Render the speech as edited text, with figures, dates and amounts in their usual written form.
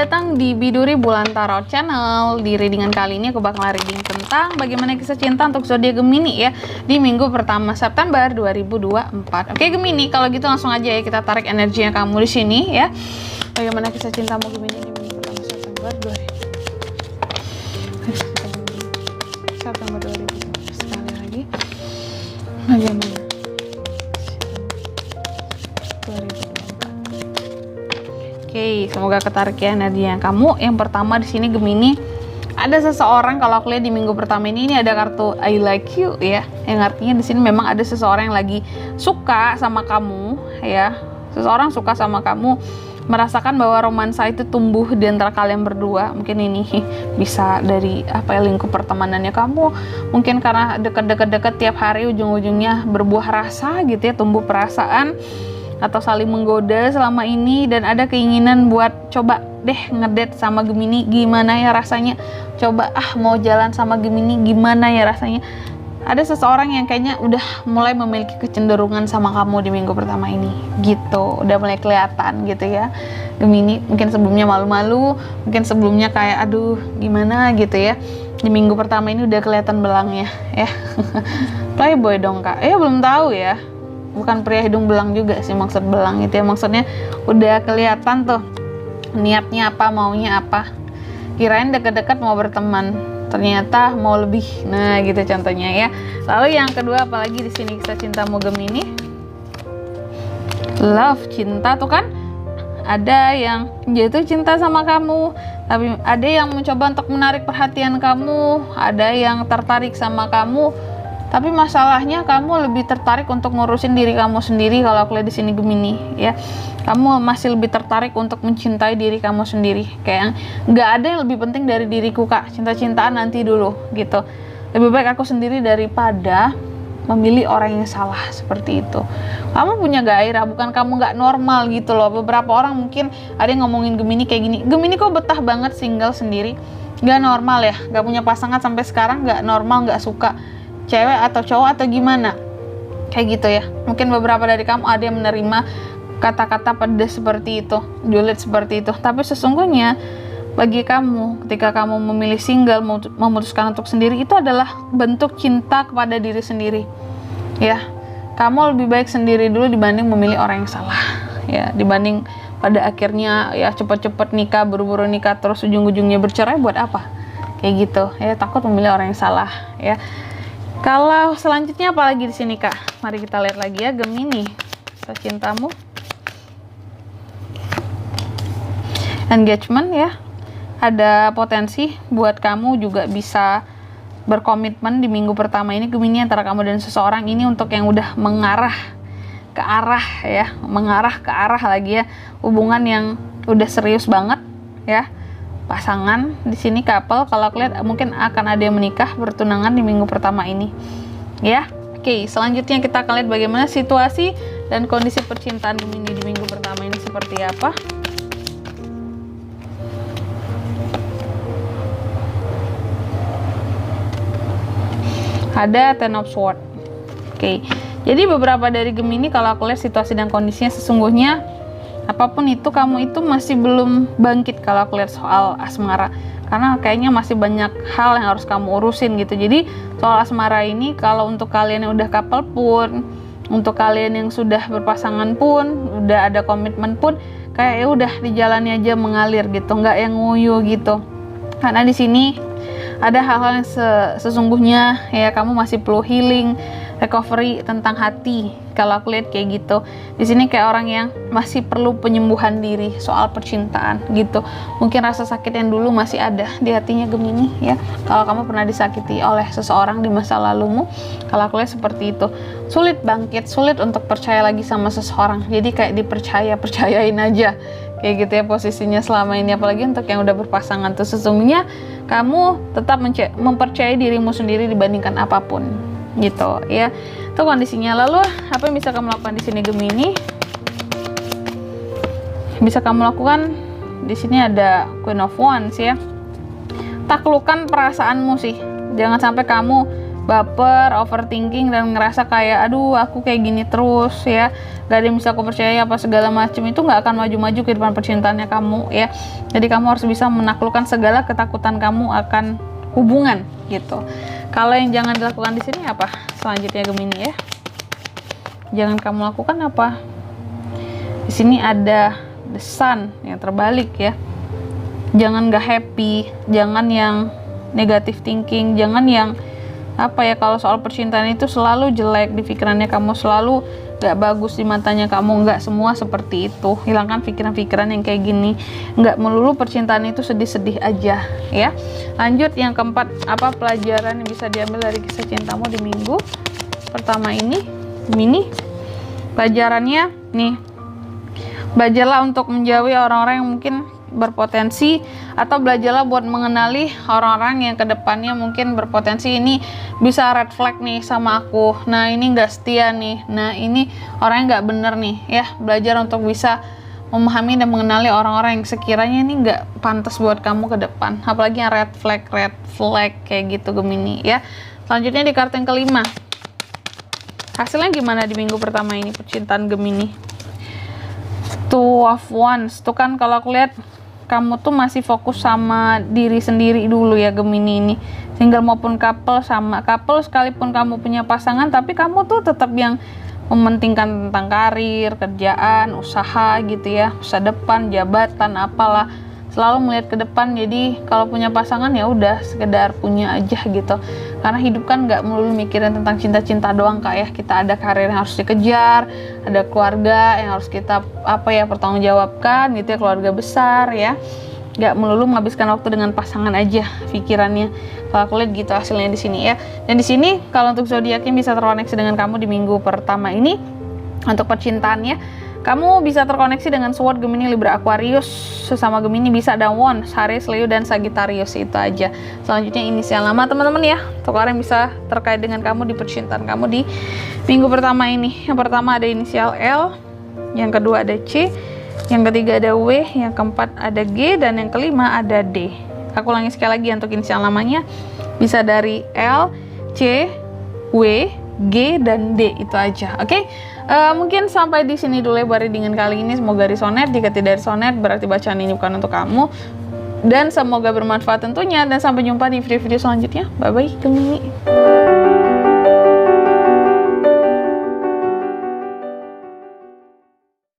datang di Biduri Bulan Tarot Channel. Di readingan kali ini aku bakal reading tentang bagaimana kisah cinta untuk zodiak Gemini ya di minggu pertama September 2024. Oke Gemini, kalau gitu langsung aja ya kita tarik energinya kamu di sini ya. Bagaimana kisah cintamu Gemini di minggu pertama September 2024. Sekali lagi. Bagaimana? Oke, semoga ketarik ya energi yang kamu. Yang pertama di sini Gemini, ada seseorang, kalau aku lihat di minggu pertama ini ada kartu I like you ya, yang artinya di sini memang ada seseorang yang lagi suka sama kamu ya. Seseorang suka sama kamu, merasakan bahwa romansa itu tumbuh di antara kalian berdua. Mungkin ini bisa dari apa ya, lingkup pertemanannya kamu, mungkin karena deket-deket tiap hari ujung-ujungnya berbuah rasa gitu ya, tumbuh perasaan atau saling menggoda selama ini, dan ada keinginan buat coba deh ngedate sama Gemini, gimana ya rasanya, coba mau jalan sama Gemini, gimana ya rasanya. Ada seseorang yang kayaknya udah mulai memiliki kecenderungan sama kamu di minggu pertama ini gitu, udah mulai kelihatan gitu ya Gemini. Mungkin sebelumnya malu-malu, mungkin sebelumnya kayak aduh gimana gitu ya, di minggu pertama ini udah kelihatan belangnya ya. Playboy dong kak, belum tahu ya, bukan pria hidung belang juga sih maksud belang itu ya, maksudnya udah kelihatan tuh niatnya apa, maunya apa. Kirain deket-deket mau berteman, ternyata mau lebih. Nah gitu contohnya ya. Lalu yang kedua, apalagi di sini kisah cintamu Gemini, love, cinta tuh kan, ada yang jatuh cinta sama kamu, tapi ada yang mencoba untuk menarik perhatian kamu, ada yang tertarik sama kamu. Tapi masalahnya kamu lebih tertarik untuk ngurusin diri kamu sendiri kalau aku lihat di sini Gemini ya. Kamu masih lebih tertarik untuk mencintai diri kamu sendiri. Kayak nggak ada yang lebih penting dari diriku kak, cinta-cintaan nanti dulu gitu. Lebih baik aku sendiri daripada memilih orang yang salah, seperti itu. Kamu punya gairah, bukan kamu nggak normal gitu loh. Beberapa orang mungkin ada yang ngomongin Gemini kayak gini, Gemini kok betah banget single sendiri, nggak normal ya, nggak punya pasangan sampai sekarang, nggak normal, nggak suka cewek atau cowok atau gimana, kayak gitu ya. Mungkin beberapa dari kamu ada yang menerima kata-kata pedas seperti itu, julid seperti itu. Tapi sesungguhnya bagi kamu, ketika kamu memilih single, memutuskan untuk sendiri, itu adalah bentuk cinta kepada diri sendiri ya. Kamu lebih baik sendiri dulu dibanding memilih orang yang salah ya, dibanding pada akhirnya ya cepet-cepet nikah, buru-buru nikah, terus ujung-ujungnya bercerai buat apa, kayak gitu ya. Takut memilih orang yang salah ya. Kalau selanjutnya apalagi di sini kak? Mari kita lihat lagi ya Gemini, kisah cintamu. Engagement ya. Ada potensi buat kamu juga bisa berkomitmen di minggu pertama ini Gemini, antara kamu dan seseorang ini untuk yang udah mengarah ke arah ya, mengarah ke arah lagi ya, hubungan yang udah serius banget ya. Pasangan di sini couple, kalau aku lihat mungkin akan ada yang menikah, bertunangan di minggu pertama ini ya. Oke, selanjutnya kita akan lihat bagaimana situasi dan kondisi percintaan Gemini di minggu pertama ini seperti apa. Ada Ten of Swords. Oke, jadi beberapa dari Gemini kalau aku lihat situasi dan kondisinya, sesungguhnya apapun itu, kamu itu masih belum bangkit kalau aku lihat soal asmara, karena kayaknya masih banyak hal yang harus kamu urusin gitu. Jadi soal asmara ini, kalau untuk kalian yang udah couple pun, untuk kalian yang sudah berpasangan pun, udah ada komitmen pun, kayak ya udah dijalani aja mengalir gitu, nggak yang nguyuh gitu. Karena di sini ada hal-hal yang sesungguhnya ya, kamu masih perlu healing, recovery tentang hati. Kalau aku lihat kayak gitu, di sini kayak orang yang masih perlu penyembuhan diri soal percintaan gitu. Mungkin rasa sakit yang dulu masih ada di hatinya Gemini ya. Kalau kamu pernah disakiti oleh seseorang di masa lalumu, kalau aku lihat seperti itu. Sulit bangkit, sulit untuk percaya lagi sama seseorang. Jadi kayak percayain aja kayak gitu ya posisinya selama ini. Apalagi untuk yang udah berpasangan tuh, sesungguhnya kamu tetap mempercayai dirimu sendiri dibandingkan apapun gitu ya. Itu kondisinya. Lalu apa yang bisa kamu lakukan di sini Gemini? Bisa kamu lakukan di sini ada Queen of Wands ya. Taklukkan perasaanmu sih. Jangan sampai kamu baper, overthinking, dan ngerasa kayak aduh aku kayak gini terus ya, gak ada yang bisa aku percaya apa segala macam, itu nggak akan maju-maju ke depan percintaannya kamu ya. Jadi kamu harus bisa menaklukkan segala ketakutan kamu akan hubungan gitu. Kalau yang jangan dilakukan di sini apa selanjutnya Gemini ya, jangan kamu lakukan apa? Di sini ada the sun yang terbalik ya. Jangan gak happy, jangan yang negative thinking, jangan yang apa ya, kalau soal percintaan itu selalu jelek di pikirannya kamu, selalu gak bagus di matanya kamu. Nggak semua seperti itu. Hilangkan pikiran-pikiran yang kayak gini. Nggak melulu percintaan itu sedih-sedih aja ya. Lanjut yang keempat, apa pelajaran yang bisa diambil dari kisah cintamu di minggu pertama ini Gemini? Pelajarannya nih, belajarlah untuk menjauhi orang-orang yang mungkin berpotensi, atau belajarlah buat mengenali orang-orang yang kedepannya mungkin berpotensi ini bisa red flag nih sama aku. Nah ini nggak setia nih, nah ini orangnya nggak bener nih ya. Belajar untuk bisa memahami dan mengenali orang-orang yang sekiranya ini nggak pantas buat kamu ke depan, apalagi yang red flag kayak gitu Gemini ya. Selanjutnya di kartu yang kelima, hasilnya gimana di minggu pertama ini percintaan Gemini? Two of Wands tuh kan, kalau aku lihat kamu tuh masih fokus sama diri sendiri dulu ya Gemini ini. Single maupun couple, sama couple sekalipun kamu punya pasangan, tapi kamu tuh tetap yang mementingkan tentang karir, kerjaan, usaha gitu ya, masa depan, jabatan, apalah, selalu melihat ke depan. Jadi kalau punya pasangan ya udah sekedar punya aja gitu, karena hidup kan nggak melulu mikirin tentang cinta-cinta doang Kak ya. Kita ada karir yang harus dikejar, ada keluarga yang harus kita pertanggungjawabkan gitu ya, keluarga besar ya. Nggak melulu menghabiskan waktu dengan pasangan aja pikirannya. Kalau aku lihat gitu hasilnya di sini ya. Dan di sini kalau untuk zodiak yang bisa terkoneksi dengan kamu di minggu pertama ini untuk percintaannya, kamu bisa terkoneksi dengan Sword, Gemini, Libra, Aquarius. Sesama Gemini bisa ada Wands, Aries, Leo, dan Sagittarius. Itu aja. Selanjutnya inisial nama teman-teman ya, untuk orang yang bisa terkait dengan kamu di percintaan kamu di minggu pertama ini. Yang pertama ada inisial L, yang kedua ada C, yang ketiga ada W, yang keempat ada G, dan yang kelima ada D. Aku ulangi sekali lagi untuk inisial namanya, bisa dari L, C, W, G, dan D. Itu aja. Oke? Mungkin sampai di sini dulu ya readingan kali ini. Semoga resonate. Jika tidak resonate berarti bacaan ini bukan untuk kamu, dan semoga bermanfaat tentunya. Dan sampai jumpa di video-video selanjutnya. Bye bye Gemini.